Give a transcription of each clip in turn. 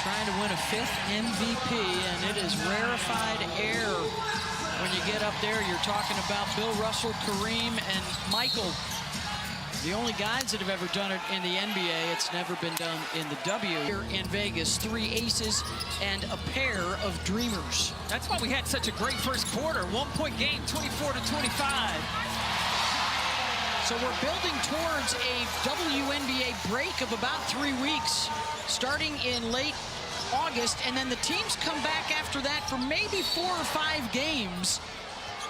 trying to win a 5th MVP, and it is rarefied air when you get up there. You're talking about Bill Russell, Kareem, and Michael. The only guys that have ever done it in the NBA, it's never been done in the W. Here in Vegas, 3 aces and a pair of dreamers. That's why we had such a great first quarter. 1-point game, 24-25. So we're building towards a WNBA break of about 3 weeks, starting in late August, and then the teams come back after that for maybe 4 or 5 games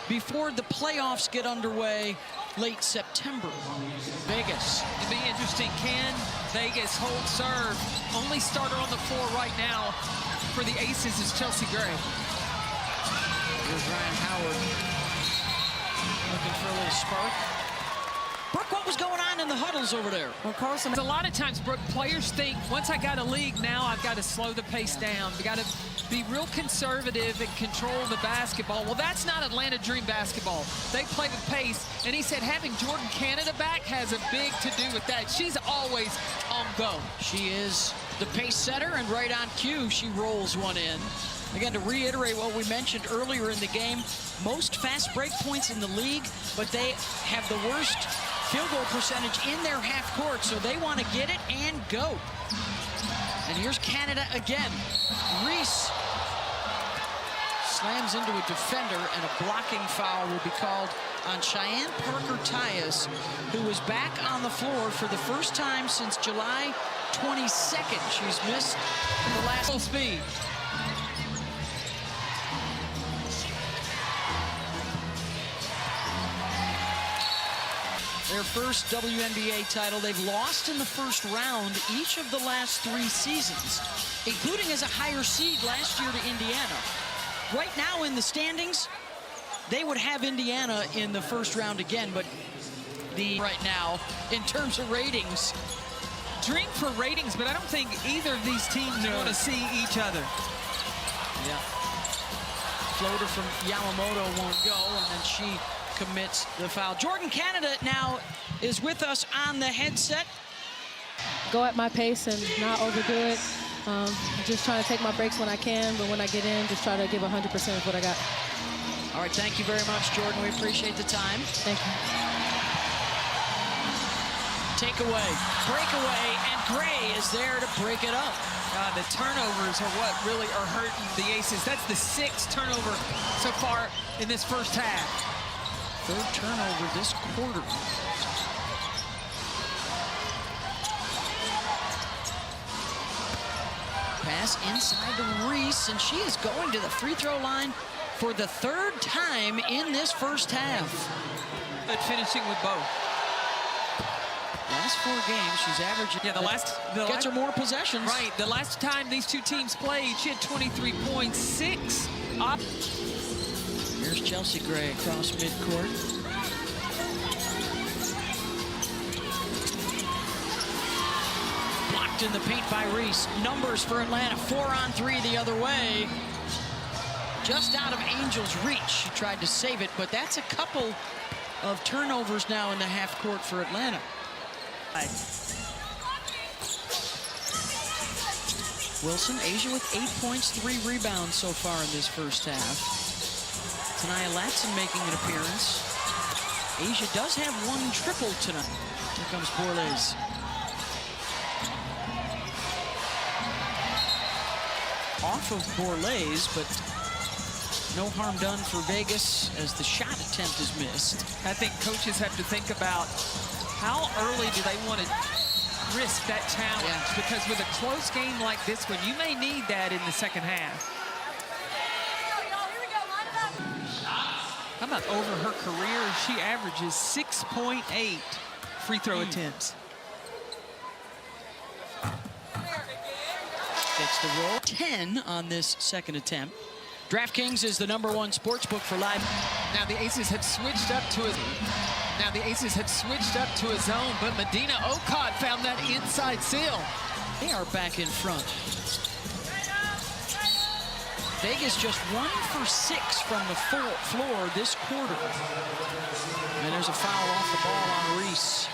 before the playoffs get underway late September. Vegas. It'll be interesting. Can Vegas hold serve? Only starter on the floor right now for the Aces is Chelsea Gray. Here's Ryan Howard looking for a little spark. Brooke, what was going on in the huddles over there? Well, Carlson, a lot of times, Brooke, players think, once I got a league, now I've got to slow the pace down. We got to be real conservative and control the basketball. Well, that's not Atlanta Dream basketball. They play with pace, and he said having Jordan Canada back has a big to do with that. She's always on go. She is the pace setter, and right on cue, she rolls one in. Again, to reiterate what we mentioned earlier in the game, most fast break points in the league, but they have the worst field goal percentage in their half court, so they want to get it and go. And here's Canada again. Reese slams into a defender, and a blocking foul will be called on Cheyenne Parker-Tyus, who was back on the floor for the first time since July 22nd. She's missed the last full speed. Their first WNBA title. They've lost in the first round each of the last 3 seasons, including as a higher seed last year to Indiana. Right now in the standings, they would have Indiana in the first round again, but right now, in terms of ratings. Dream for ratings, but I don't think either of these teams want to see each other. Yeah. Floater from Yamamoto won't go, and then she commits the foul. Jordan Canada now is with us on the headset. Go at my pace and not overdo it. Just trying to take my breaks when I can, but when I get in, just try to give 100% of what I got. All right, thank you very much, Jordan. We appreciate the time. Thank you. Takeaway, breakaway, and Gray is there to break it up. The turnovers are what really are hurting the Aces. That's the 6th turnover so far in this first half. 3rd turnover this quarter. Pass inside to Reese, and she is going to the free throw line for the 3rd time in this first half. But finishing with both. Last 4 games, she's averaging. Yeah, gets her more possessions. Right. The last time these 2 teams played, she had 23 points, 6 up. Here's Chelsea Gray across midcourt. Blocked in the paint by Reese. Numbers for Atlanta, 4 on 3 the other way. Just out of Angel's reach. She tried to save it, but that's a couple of turnovers now in the half court for Atlanta. Wilson, Asia with 8 points, 3 rebounds so far in this first half. Tanaya Latson making an appearance. Asia does have 1 triple tonight. Here comes Borlase. Off of Borlase, but no harm done for Vegas as the shot attempt is missed. I think coaches have to think about how early do they want to risk that challenge? Yeah. Because with a close game like this one, you may need that in the second half. How about over her career? She averages 6.8 free throw attempts. Gets the roll. 10 on this second attempt. DraftKings is the #1 sportsbook for live. Now the Aces have switched up to a zone, but Medina Okot found that inside seal. They are back in front. Vegas just 1 for 6 from the floor this quarter. And there's a foul off the ball on Reese.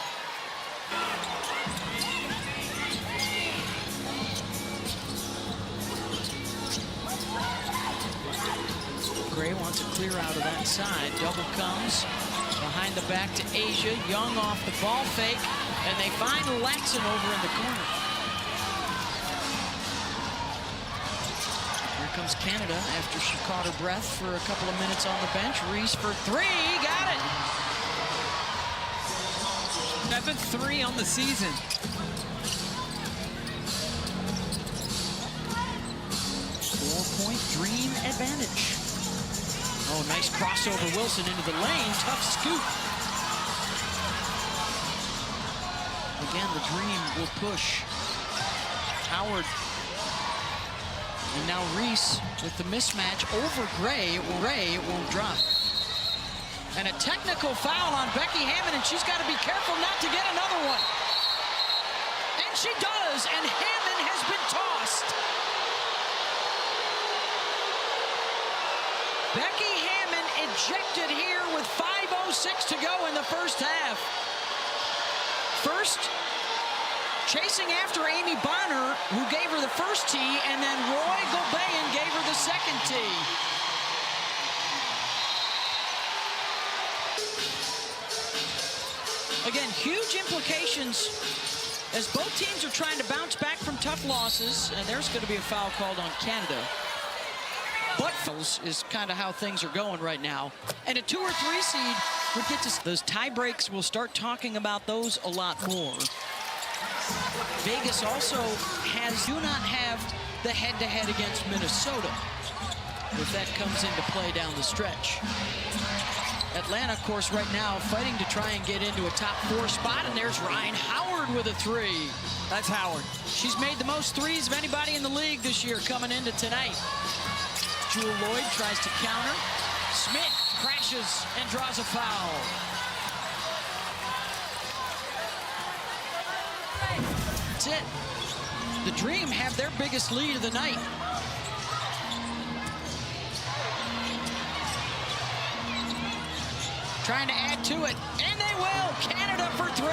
wants a clear out of that side. Double comes behind the back to Asia. Young off the ball fake, and they find Latson over in the corner. Here comes Canada after she caught her breath for a couple of minutes on the bench. Reese for three, got it. 7-3 on the season. Four-point Dream advantage. Oh, nice crossover. Wilson into the lane. Tough scoop. Again, the Dream will push. Howard. And now Reese with the mismatch over Gray. It won't drop. And a technical foul on Becky Hammon, and she's got to be careful not to get another one. And she does, and Hammon has been tossed. Becky Hammon ejected here with 5:06 to go in the first half. First, chasing after Amy Bonner, who gave her the first tee, and then Roy Gobayan gave her the second tee. Again, huge implications as both teams are trying to bounce back from tough losses, and there's going to be a foul called on Canada. But is kind of how things are going right now. And a 2 or 3 seed would get to those tie breaks. We'll start talking about those a lot more. Vegas also do not have the head-to-head against Minnesota, if that comes into play down the stretch. Atlanta, of course, right now fighting to try and get into a top 4 spot, and there's Ryan Howard with a 3. That's Howard. She's made the most threes of anybody in the league this year coming into tonight. Jewel Lloyd tries to counter. Smith crashes and draws a foul. That's it. The Dream have their biggest lead of the night. Trying to add to it, and they will. Canada for 3.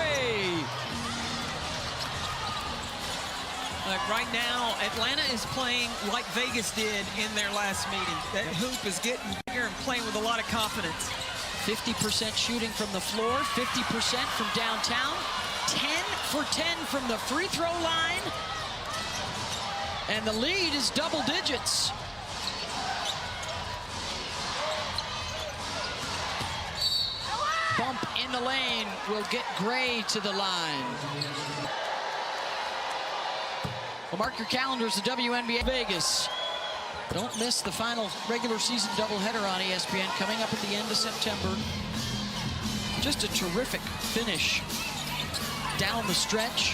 Right now, Atlanta is playing like Vegas did in their last meeting. That hoop is getting bigger and playing with a lot of confidence. 50% shooting from the floor, 50% from downtown, 10 for 10 from the free throw line, and the lead is double digits. Bump in the lane will get Gray to the line. Well, mark your calendars, the WNBA Vegas. Don't miss the final regular season doubleheader on ESPN coming up at the end of September. Just a terrific finish down the stretch.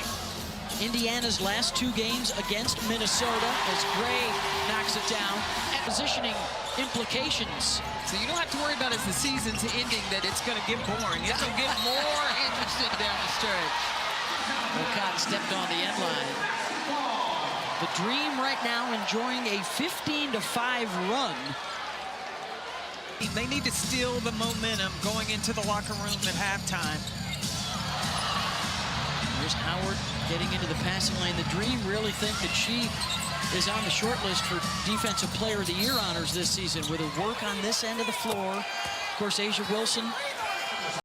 Indiana's last 2 games against Minnesota as Gray knocks it down. And positioning implications. So you don't have to worry about as the season's ending that it's going to get boring. It's going to get more interesting down the stretch. Cotton stepped on the end line. The Dream right now enjoying a 15-5 run. They need to steal the momentum going into the locker room at halftime. Here's Howard getting into the passing lane. The Dream really think that she is on the short list for Defensive Player of the Year honors this season with her work on this end of the floor. Of course, Asia Wilson